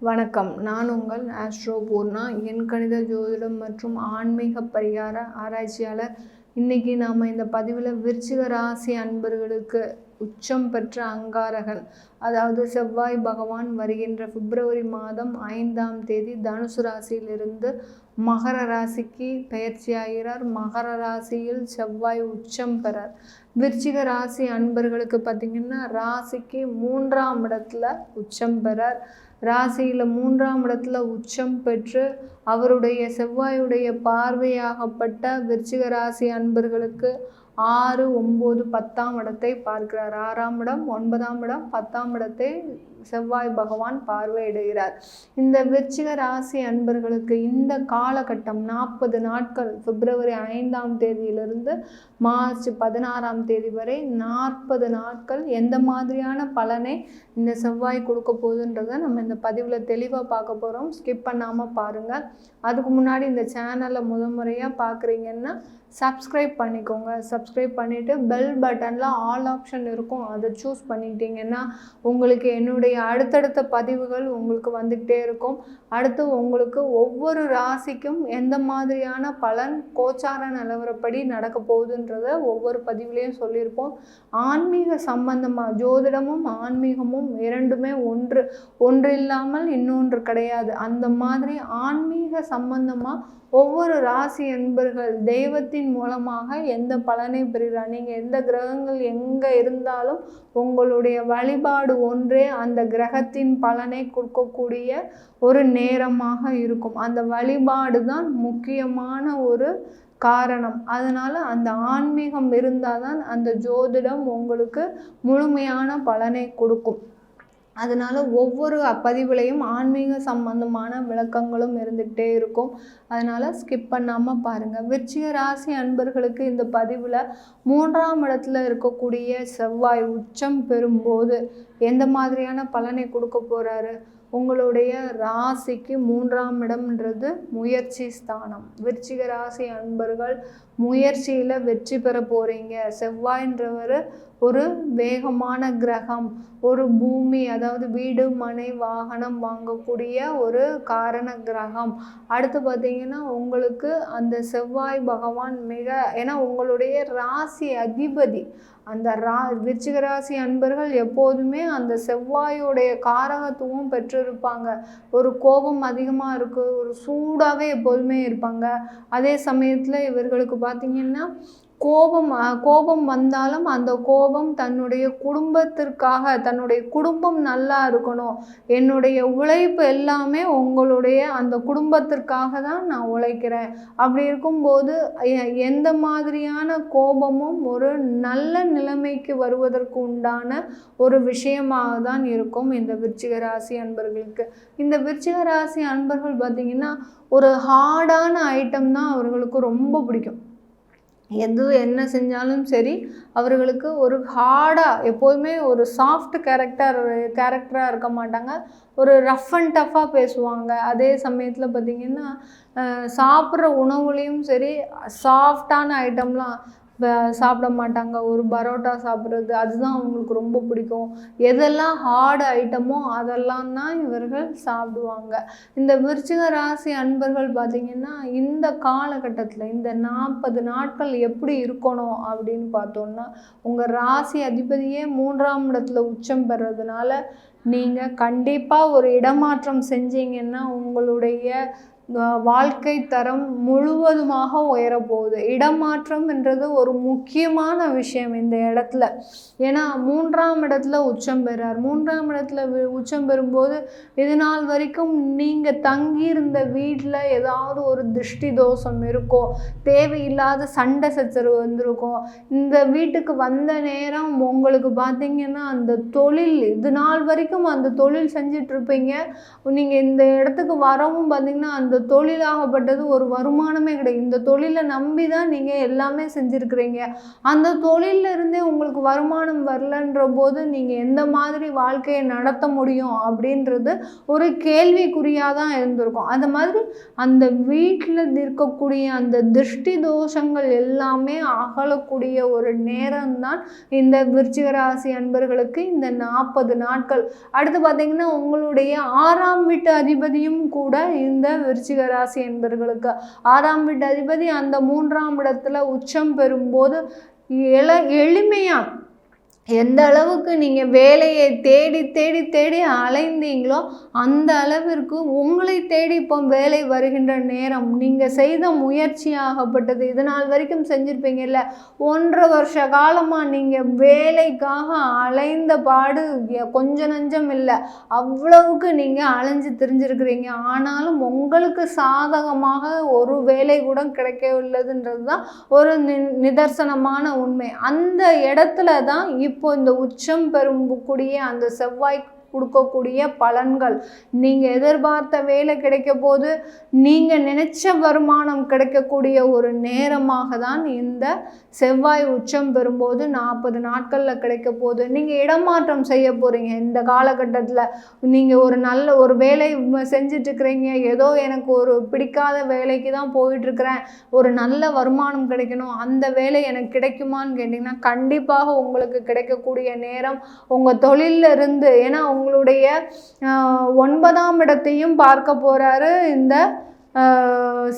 வணக்கம். நான் உங்கள் ஆஸ்ட்ரோ பூர்ணா. எண்கணித ஜோதிடம் மற்றும் ஆன்மீக பரிகார ஆராய்ச்சியாளர். இன்னைக்கு நாம் இந்த பதிவில் விருச்சிக ராசி அன்பர்களுக்கு உச்சம் பெற்ற அங்காரகன், அதாவது செவ்வாய் பகவான் வருகின்ற பிப்ரவரி மாதம் 5ஆம் தேதி தனுசு ராசியிலிருந்து மகர ராசிக்கு பயிற்சியாகிறார். மகர ராசியில் செவ்வாய் உச்சம் பெறார். விருச்சிக ராசி அன்பர்களுக்கு பார்த்திங்கன்னா ராசிக்கு 3ஆம் இடத்துல உச்சம் பெறார். ராசியில் 3ஆம் இடத்துல உச்சம் பெற்று அவருடைய செவ்வாயுடைய பார்வையாகப்பட்ட விருச்சிக ராசி அன்பர்களுக்கு 6, 9, 10ஆம் இடத்தை பார்க்கிறார். 6ஆம் இடம், 9ஆம் இடம், 10ஆம் இடத்தை செவ்வாய் பகவான் பார்வையிடுகிறார். இந்த விருச்சிக ராசி அன்பர்களுக்கு இந்த காலகட்டம் 40 நாட்கள், பிப்ரவரி 5ஆம் தேதியிலிருந்து மார்ச் 16ஆம் தேதி வரை 40 நாட்கள் எந்த மாதிரியான பலனை இந்த செவ்வாய் கொடுக்க போகுதுன்றதை நம்ம இந்த பதிவில் தெளிவாக பார்க்க போகிறோம். ஸ்கிப் பண்ணாமல் பாருங்கள். அதுக்கு முன்னாடி இந்த சேனலை முறையாக பார்க்குறீங்கன்னா சப்ஸ்கிரைப் பண்ணிக்கோங்க. சப்ஸ்கிரைப் பண்ணிவிட்டு பெல் பட்டனில் ஆல் ஆப்ஷன் இருக்கும், அதை சூஸ் பண்ணிட்டீங்கன்னா உங்களுக்கு என்னுடைய அடுத்தடுத்த பதிவுகள் உங்களுக்கு வந்துக்கிட்டே இருக்கும். அடுத்து உங்களுக்கு ஒவ்வொரு ராசிக்கும் எந்த மாதிரியான பலன் கோச்சார நிலவரப்படி நடக்க போகுதுன்றதை ஒவ்வொரு பதிவுலேயும் சொல்லியிருப்போம். ஆன்மீக சம்பந்தமாக ஜோதிடமும் ஆன்மீகமும் இரண்டுமே ஒன்று இல்லாமல் இன்னொன்று கிடையாது. அந்த மாதிரி ஆன்மீக சம்பந்தமாக ஒவ்வொரு ராசி என்பர்கள் தெய்வத்தின் மூலமாக எந்த பலனை பெறுகிறார். நீங்கள் எந்த கிரகங்கள் எங்கே இருந்தாலும் உங்களுடைய வழிபாடு ஒன்றே அந்த கிரகத்தின் பலனை கொடுக்கக்கூடிய ஒரு நேரமாக இருக்கும். அந்த வழிபாடு தான் முக்கியமான ஒரு காரணம். அதனால் அந்த ஆன்மீகம் இருந்தால் தான் அந்த ஜோதிடம் உங்களுக்கு முழுமையான பலனை கொடுக்கும். அதனால் ஒவ்வொரு பதிவுலையும் ஆன்மீக சம்பந்தமான விளக்கங்களும் இருந்துகிட்டே இருக்கும். அதனால் ஸ்கிப் பண்ணாமல் பாருங்கள். விருச்சிக ராசி அன்பர்களுக்கு இந்த பதிவில் 3ஆம் இடத்துல இருக்கக்கூடிய செவ்வாய் உச்சம் பெறும்போது எந்த மாதிரியான பலனை கொடுக்க போகிறாரு. உங்களுடைய ராசிக்கு 3ஆம் இடம்ன்றது முயற்சி ஸ்தானம். விருச்சிக ராசி அன்பர்கள் முயற்சியில் வெற்றி பெற போகிறீங்க. செவ்வாய்ன்றவர் ஒரு வேகமான கிரகம், ஒரு பூமி, அதாவது வீடு மனை வாகனம் வாங்கக்கூடிய ஒரு காரண கிரகம். அடுத்து பார்த்திங்கன்னா உங்களுக்கு அந்த செவ்வாய் பகவான் ஏன்னா உங்களுடைய ராசி அதிபதி அந்த விருச்சிக ராசி அன்பர்கள் எப்போதுமே அந்த செவ்வாயுடைய காரகத்துவம் பெற்றிருப்பாங்க. ஒரு கோபம் அதிகமாக இருக்குது, ஒரு சூடாகவே எப்போதுமே இருப்பாங்க. அதே சமயத்தில் இவர்களுக்கு பார்த்திங்கன்னா கோபம் வந்தாலும் அந்த கோபம் தன்னுடைய குடும்பத்திற்காக, தன்னுடைய குடும்பம் நல்லா இருக்கணும், என்னுடைய உழைப்பு எல்லாமே உங்களுடைய அந்த குடும்பத்திற்காக தான் நான் உழைக்கிறேன். அப்படி இருக்கும்போது எந்த மாதிரியான கோபமும் ஒரு நல்ல நிலைமைக்கு வருவதற்கு உண்டான ஒரு விஷயமாக தான் இருக்கும் இந்த விருச்சிக ராசி அன்பர்களுக்கு. இந்த விருச்சிக ராசி அன்பர்கள் பார்த்திங்கன்னா ஒரு ஹார்டான ஐட்டம் தான் அவர்களுக்கு ரொம்ப பிடிக்கும். என்ன செஞ்சாலும் சரி அவர்களுக்கு ஒரு ஹார்டாக, எப்போதுமே ஒரு சாஃப்ட் கேரக்டராக இருக்க மாட்டாங்க. ஒரு ரஃப் அண்ட் டஃப்பாக பேசுவாங்க. அதே சமயத்தில் பார்த்திங்கன்னா சாப்பிட்ற உணவுலேயும் சரி சாஃப்டான ஐட்டம்லாம் சாப்பிட மாட்டாங்க. ஒரு பரோட்டா சாப்பிட்றது அதுதான் அவங்களுக்கு ரொம்ப பிடிக்கும். எதெல்லாம் ஹார்டு ஐட்டமோ அதெல்லாம் தான் இவர்கள் சாப்பிடுவாங்க. இந்த விருச்சிக ராசி அன்பர்கள் பார்த்திங்கன்னா இந்த காலகட்டத்தில் இந்த 40 நாட்கள் எப்படி இருக்கணும் அப்படின்னு பார்த்தோன்னா, உங்கள் ராசி அதிபதியே 3ஆம் இடத்துல உச்சம் பெறதுனால நீங்கள் கண்டிப்பாக ஒரு இடமாற்றம் செஞ்சீங்கன்னா உங்களுடைய வாழ்க்கை தரம் முழுவதுமாக உயரப்போகுது. இடமாற்றம் என்றது ஒரு முக்கியமான விஷயம் இந்த இடத்துல. ஏன்னா 3ஆம் இடத்துல உச்சம் பெறார். 3ஆம் இடத்துல உச்சம் பெறும்போது இது நாள் வரைக்கும் நீங்கள் தங்கியிருந்த வீட்டில் ஏதாவது ஒரு திருஷ்டி தோஷம் இருக்கும், தேவையில்லாத சண்டை சச்சரவு வந்திருக்கும். இந்த வீட்டுக்கு வந்த நேரம் உங்களுக்கு பார்த்திங்கன்னா அந்த தொழில் இது நாள் வரைக்கும் அந்த தொழில் செஞ்சிட்ருப்பீங்க. நீங்கள் இந்த இடத்துக்கு வரவும் பார்த்திங்கன்னா அந்த அந்த தொழிலாகப்பட்டது ஒரு வருமானமே கிடையாது. இந்த தொழிலை நம்பி தான் நீங்கள் எல்லாமே செஞ்சுருக்கிறீங்க. அந்த தொழிலில் இருந்தே உங்களுக்கு வருமானம் வரலன்ற போது நீங்கள் எந்த மாதிரி வாழ்க்கையை நடத்த முடியும் அப்படின்றது ஒரு கேள்விக்குறியாக தான் இருந்திருக்கும். அந்த மாதிரி அந்த வீட்டில் இருக்கக்கூடிய அந்த திருஷ்டி தோஷங்கள் எல்லாமே அகலக்கூடிய ஒரு நேரம்தான் இந்த விருச்சிக ராசி அன்பர்களுக்கு இந்த 40 நாட்கள். அடுத்து பார்த்தீங்கன்னா உங்களுடைய 6ஆம் வீட்டு அதிபதியும் கூட இந்த விருச்சிக ராசி என்பர்களுக்கு 6ஆம் வீட்டு அதிபதி அந்த 3ஆம் இடத்துல உச்சம் பெறும்போது எளிமையா எந்த அளவுக்கு நீங்கள் வேலையை தேடி தேடி தேடி அலைந்தீங்களோ அந்த அளவிற்கு உங்களை தேடி இப்போ வேலை வருகின்ற நேரம். நீங்கள் செய்த முயற்சியாகப்பட்டது இது நாள் வரைக்கும் செஞ்சுருப்பீங்கல்ல, 1.5 வருஷ காலமாக நீங்கள் வேலைக்காக அலைந்த பாடு கொஞ்சம் நஞ்சம் இல்லை, அவ்வளவுக்கு நீங்கள் அலைஞ்சு திரிஞ்சிருக்கிறீங்க. ஆனாலும் உங்களுக்கு சாதகமாக ஒரு வேலை கூட கிடைக்கவில்லைன்றது தான் ஒரு நிதர்சனமான உண்மை. அந்த இடத்துல தான் இப்போ இந்த உச்சம் பெறக்கூடிய அந்த செவ்வாய் கொடுக்கக்கூடிய பலன்கள். நீங்கள் எதிர்பார்த்த வேலை கிடைக்க போது, நீங்கள் நினைச்ச வருமானம் கிடைக்கக்கூடிய ஒரு நேரமாக தான் இந்த செவ்வாய் உச்சம் பெறும்போது 40 நாட்களில் கிடைக்க போது. நீங்கள் இடமாற்றம் செய்ய போகிறீங்க. இந்த காலகட்டத்தில் நீங்கள் ஒரு வேலை செஞ்சிட்ருக்கிறீங்க, ஏதோ எனக்கு ஒரு பிடிக்காத வேலைக்கு தான் போயிட்டுருக்கிறேன், ஒரு நல்ல வருமானம் கிடைக்கணும், அந்த வேலை எனக்கு கிடைக்குமான்னு கேட்டிங்கன்னா கண்டிப்பாக உங்களுக்கு கிடைக்கக்கூடிய நேரம் உங்கள் தொழிலில் இருந்து. ஏன்னா உங்களுடைய 9ஆம் இடத்தையும் பார்க்க போகிறாரு இந்த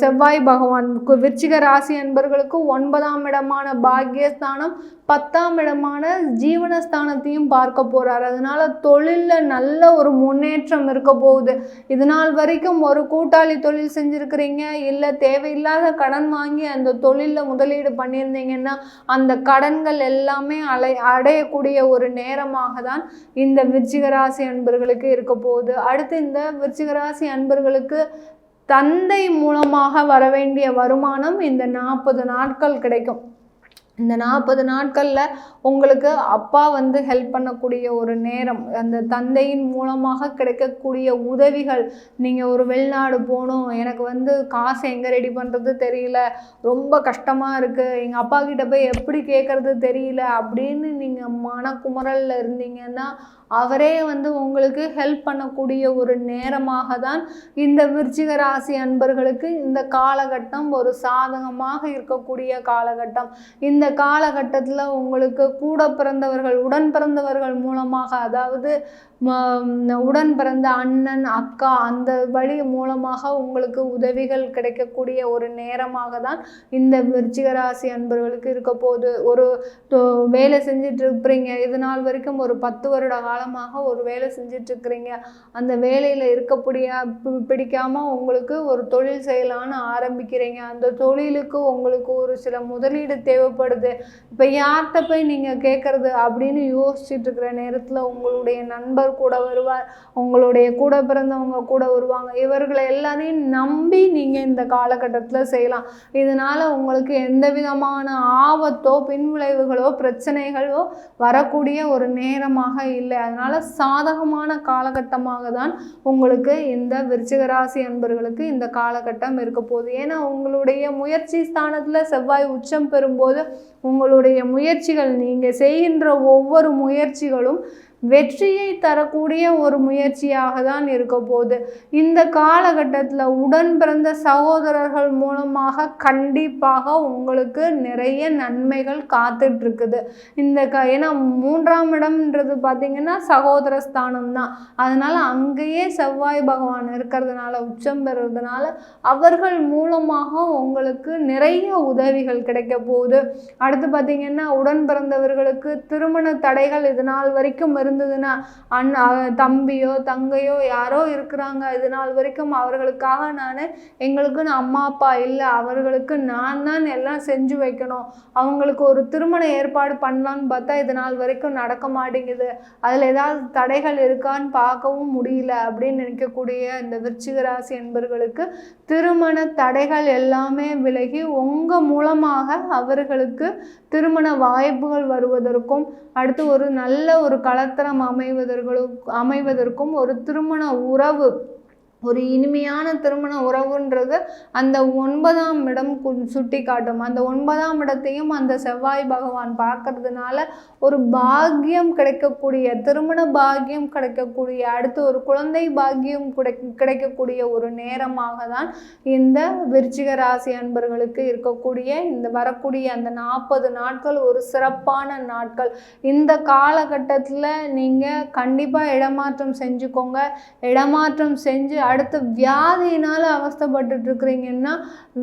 செவ்வாய் பகவான். விருச்சிக ராசி அன்பர்களுக்கு 9ஆம் இடமான பாக்கியஸ்தானம் 10ஆம் இடமான ஜீவனஸ்தானத்தையும் பார்க்க போகிறார். அதனால தொழிலில் நல்ல ஒரு முன்னேற்றம் இருக்க போகுது. இது நாள் வரைக்கும் ஒரு கூட்டாளி தொழில் செஞ்சுருக்கிறீங்க, இல்லை தேவையில்லாத கடன் வாங்கி அந்த தொழிலில் முதலீடு பண்ணியிருந்தீங்கன்னா அந்த கடன்கள் எல்லாமே அடையக்கூடிய ஒரு நேரமாக தான் இந்த விருச்சிக ராசி அன்பர்களுக்கு இருக்க போகுது. அடுத்து இந்த விருச்சிக ராசி அன்பர்களுக்கு தந்தை மூலமாக வர வேண்டிய வருமானம் இந்த 40 நாட்கள் கிடைக்கும். இந்த 40 நாட்களில் உங்களுக்கு அப்பா ஹெல்ப் பண்ணக்கூடிய ஒரு நேரம். அந்த தந்தையின் மூலமாக கிடைக்கக்கூடிய உதவிகள். நீங்கள் ஒரு வெளிநாடு போகணும், எனக்கு காசு எங்கே ரெடி பண்ணுறது தெரியல, ரொம்ப கஷ்டமாக இருக்குது, எங்கள் அப்பா கிட்ட போய் எப்படி கேட்குறது தெரியல அப்படின்னு நீங்கள் மனக்குமுறலில் இருந்தீங்கன்னா அவரே உங்களுக்கு ஹெல்ப் பண்ணக்கூடிய ஒரு நேரமாக தான் இந்த விருச்சிக ராசி அன்பர்களுக்கு இந்த காலகட்டம் ஒரு சாதகமாக இருக்கக்கூடிய காலகட்டம். இந்த காலகட்டத்தில் உங்களுக்கு கூட பிறந்தவர்கள், உடன் பிறந்தவர்கள் மூலமாக, அதாவது உடன் பிறந்த அண்ணன் அக்கா அந்த வழி மூலமாக உங்களுக்கு உதவிகள் கிடைக்கக்கூடிய ஒரு நேரமாக தான் இந்த விருச்சிக ராசி அன்பர்களுக்கு இருக்க போகுது. ஒரு வேலை செஞ்சிட்டு இருக்கிறீங்க, இது நாள் வரைக்கும் ஒரு 10 வருட காலமாக ஒரு வேலை செஞ்சிட்டு இருக்கிறீங்க, அந்த வேலையில் பிடிக்காமல் உங்களுக்கு ஒரு தொழில் செய்யலான்னு ஆரம்பிக்கிறீங்க. அந்த தொழிலுக்கு உங்களுக்கு ஒரு சில முதலீடு தேவைப்படுது. இப்போ யார்கிட்ட போய் நீங்கள் கேட்குறது அப்படின்னு யோசிச்சுட்டு இருக்கிற நேரத்தில் உங்களுடைய நண்பர் கூட வருவார், உங்களுடைய கூட பிறந்தவங்க கூட வருவாங்க. இவர்களை எல்லாரையும் நம்பி நீங்கள் இந்த காலகட்டத்தில் செய்யலாம். இதனால் உங்களுக்கு எந்த விதமான ஆபத்தோ பின்விளைவுகளோ பிரச்சனைகளோ வரக்கூடிய ஒரு நேரமாக இல்லை. அதனால் சாதகமான காலகட்டமாக தான் உங்களுக்கு இந்த விருச்சிக ராசி அன்பர்களுக்கு இந்த காலகட்டம் இருக்க போகுது. ஏன்னா உங்களுடைய முயற்சி ஸ்தானத்தில் செவ்வாய் உச்சம் பெறும்போது உங்களுடைய முயற்சிகள், நீங்கள் செய்கின்ற ஒவ்வொரு முயற்சிகளும் வெற்றியை தரக்கூடிய ஒரு முயற்சியாக தான் இருக்க போகுது. இந்த காலகட்டத்தில் உடன் பிறந்த சகோதரர்கள் மூலமாக கண்டிப்பாக உங்களுக்கு நிறைய நன்மைகள் காத்துட்ருக்குது. ஏன்னா 3ஆம் இடம்ன்றது பார்த்திங்கன்னா சகோதர ஸ்தானம் தான். அதனால் அங்கேயே செவ்வாய் பகவான் இருக்கிறதுனால, உச்சம் பெறுறதுனால அவர்கள் மூலமாக உங்களுக்கு நிறைய உதவிகள் கிடைக்க போகுது. அடுத்து பார்த்திங்கன்னா உடன் பிறந்தவர்களுக்கு திருமண தடைகள் இது நாள் வரைக்கும் இருந்ததுன்னா, தம்பியோ தங்கையோ யாரோ இருக்கிறாங்க, இது நாள் வரைக்கும் அவர்களுக்காக எங்களுக்குன்னு அம்மா அப்பா இல்லை, அவர்களுக்கு நான் தான் எல்லாம் செஞ்சு வைக்கணும், அவங்களுக்கு ஒரு திருமண ஏற்பாடு பண்ணலான்னு பார்த்தா இது நாள் வரைக்கும் நடக்க மாட்டேங்குது, அதில் ஏதாவது தடைகள் இருக்கான்னு பார்க்கவும் முடியல அப்படின்னு நினைக்கக்கூடிய இந்த விருச்சிக ராசி என்பர்களுக்கு திருமண தடைகள் எல்லாமே விலகி உங்கள் மூலமாக அவர்களுக்கு திருமண வாய்ப்புகள் வருவதற்கும், அடுத்து ஒரு நல்ல ஒரு கலத்தரம் அமைவதற்கும், ஒரு திருமண உறவு ஒரு இனிமையான திருமண உறவுன்றது அந்த 9ஆம் இடம் சுட்டி காட்டும். அந்த 9ஆம் இடத்தையும் அந்த செவ்வாய் பகவான் பார்க்கறதுனால ஒரு பாக்கியம் கிடைக்கக்கூடிய, திருமண பாக்கியம் கிடைக்கக்கூடிய, அடுத்து ஒரு குழந்தை பாக்கியம் கிடைக்கக்கூடிய ஒரு நேரமாக தான் இந்த விருச்சிக ராசி அன்பர்களுக்கு இருக்கக்கூடிய இந்த வரக்கூடிய அந்த 40 நாட்கள் ஒரு சிறப்பான நாட்கள். இந்த காலகட்டத்தில் நீங்கள் கண்டிப்பாக இடமாற்றம் செஞ்சுக்கோங்க. இடமாற்றம் செஞ்சு அடுத்து வியாதியினால் அவஸ்தைப்பட்டுட்டு இருக்கிறீங்கன்னா,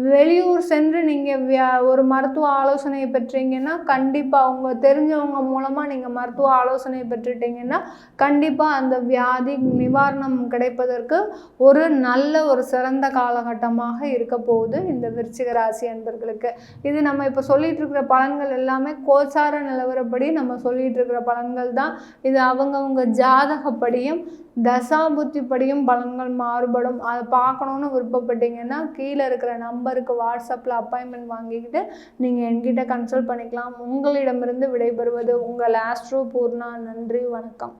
வெளியூர் சென்று நீங்கள் ஒரு மருத்துவ ஆலோசனை பெற்றீங்கன்னா, கண்டிப்பாக உங்கள் தெரிஞ்சவங்க மூலமாக நீங்கள் மருத்துவ ஆலோசனை பெற்றுட்டீங்கன்னா கண்டிப்பாக அந்த வியாதி நிவாரணம் கிடைப்பதற்கு ஒரு நல்ல ஒரு சிறந்த காலகட்டமாக இருக்க போகுது இந்த விருச்சிக ராசி அன்பர்களுக்கு. இது நம்ம இப்போ சொல்லிட்டு இருக்கிற பலன்கள் எல்லாமே கோச்சார நிலவரப்படி நம்ம சொல்லிட்டு இருக்கிற பலன்கள் தான். இது அவங்கவுங்க ஜாதகப்படியும் தசாபுத்திப்படியும் பலன்கள் மாறுபடும். அதை பார்க்கணுன்னு விருப்பப்பட்டீங்கன்னா கீழே இருக்கிற நம்பருக்கு வாட்ஸ்அப்பில் அப்பாயின்மெண்ட் வாங்கிக்கிட்டு நீங்கள் என்கிட்ட கன்சல்ட் பண்ணிக்கலாம். உங்களிடமிருந்து விடைபெறுவது உங்கள் ஆஸ்ட்ரோ பூர்ணா. நன்றி, வணக்கம்.